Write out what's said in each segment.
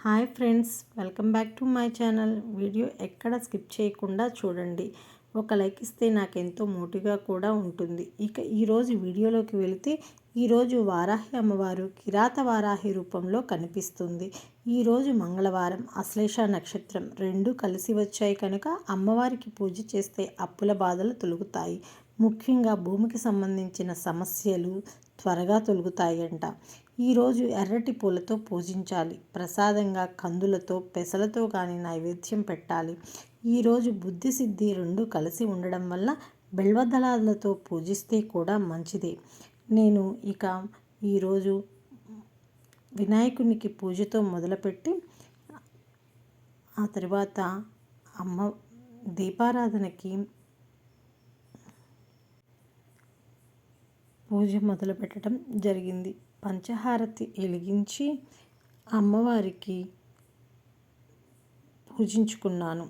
Hi friends, welcome back to my channel. Video ఎక్కడ skip చేయకుండా చూడండి. ఒక లైక్ ఇస్తే నాకు ఎంతో మోటివ్గా కూడా ఉంటుంది. ఇక ఈరోజు వీడియోలోకి వెళితే, ఈరోజు వారాహి అమ్మవారు కిరాత వారాహి రూపంలో కనిపిస్తుంది. ఈరోజు మంగళవారం, ఆశ్లేష నక్షత్రం రెండు కలిసి వచ్చాయి కనుక అమ్మవారికి పూజ చేస్తే అప్పుల బాధలు తొలగుతాయి. ముఖ్యంగా భూమికి సంబంధించిన సమస్యలు త్వరగా తొలగుతాయంట. ఈరోజు ఎర్రటి పూలతో పూజించాలి. ప్రసాదంగా కందులతో పెసలతో కానీ నైవేద్యం పెట్టాలి. ఈరోజు బుద్ధి సిద్ధి రెండు కలిసి ఉండడం వల్ల బెల్వదళాలతో పూజిస్తే కూడా మంచిదే. నేను ఇక ఈరోజు వినాయకునికి పూజతో మొదలుపెట్టి ఆ తర్వాత అమ్మ దీపారాధనకి పూజ మొదలు పెట్టడం జరిగింది. పంచహారతి వెలిగించి అమ్మవారికి పూజించుకున్నాను.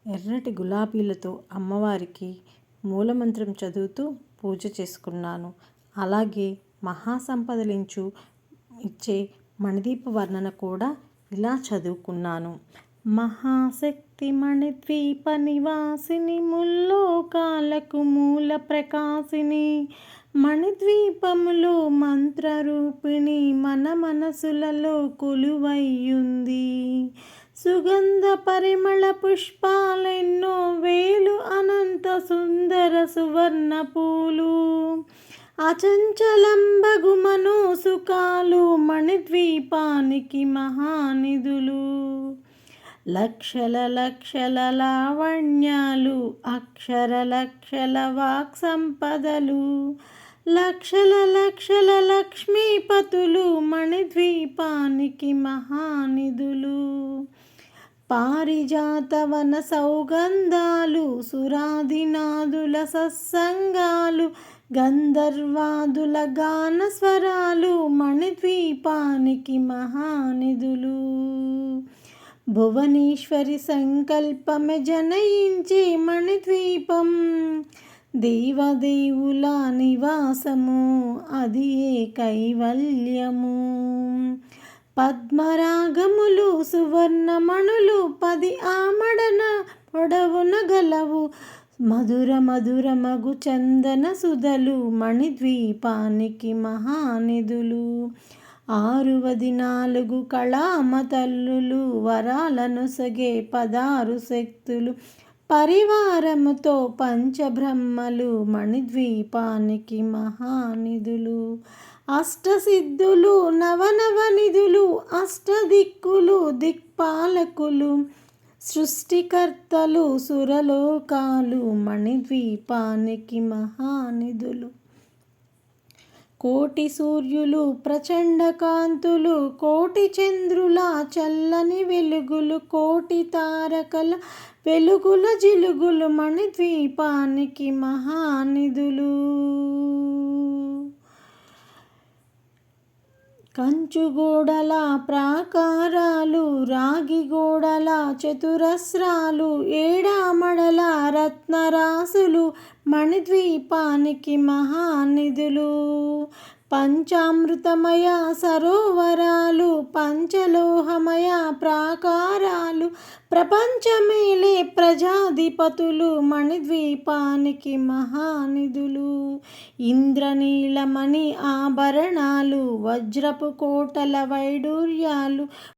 ఎర్రటి గులాబీలతో అమ్మవారికి మూలమంత్రం చదువుతూ పూజ చేసుకున్నాను. అలాగే మహాసంపదలించు ఇచ్చే మణిదీప వర్ణన కూడా ఇలా చదువుకున్నాను. మహాశక్తి మణిద్వీప నివాసిని, ముల్లోకాలకు మూల ప్రకాశిని, మణిద్వీపములో మంత్రరూపిణి, మన మనసులలో కొలువయ్యుంది. సుగంధ పరిమళ పుష్పాలెన్నో వేలు, అనంత సుందర సువర్ణ పూలు, అచంచలంబగు మనోసుకాలు, మణిద్వీపానికి మహానిధులు. లక్షల లక్షల లావణ్యాలు, అక్షర లక్షల వాక్ సంపదలు, లక్షల లక్షల లక్ష్మీపతులు, మణిద్వీపానికి మహానిధులు. పారిజాత వన సౌగంధాలు, సురాదినాదుల సత్సంగాలు, గంధర్వాదుల గాన స్వరాలు, మణిద్వీపానికి మహానిధులు. భువనేశ్వరి సంకల్పమే జనయించే మణిద్వీపం, దేవదేవుల నివాసము, అది ఏ కైవల్యము. పద్మరాగములు సువర్ణమణులు 10 ఆమడన పొడవున గలవు, మధుర మధుర మగు చందన సుధలు, మణిద్వీపానికి మహానిధులు. 64 కళామ తల్లులు, వరాలను సగే 16 శక్తులు, పరివారముతో పంచబ్రహ్మలు, మణిద్వీపానికి మహానిధులు. అష్టసిద్ధులు నవనవనిధులు, అష్టదిక్కులు దిక్పాలకులు, సృష్టికర్తలు సురలోకాలు, మణిద్వీపానికి మహానిధులు. కోటి సూర్యులు ప్రచండ కాంతులు, కోటి చంద్రుల చల్లని వెలుగులు, కోటి తారకల వెలుగుల జిలుగులు, మణిద్వీపానికి మహానిధులు. కంచుగోడల ప్రాకారాలు, రాగి గోడల చతురస్రాలు, ఏడామడల రత్నరాసులు, మణిద్వీపానికి మహానిధులు. పంచామృతమయ సరోవరాలు, పంచలోహమయ ప్రాకారాలు, ప్రపంచమేలే ప్రజాధిపతులు, మణిద్వీపానికి మహానిధులు. ఇంద్రనీలమణి ఆభరణాలు, వజ్రపు కోటల వైడూర్యాలు,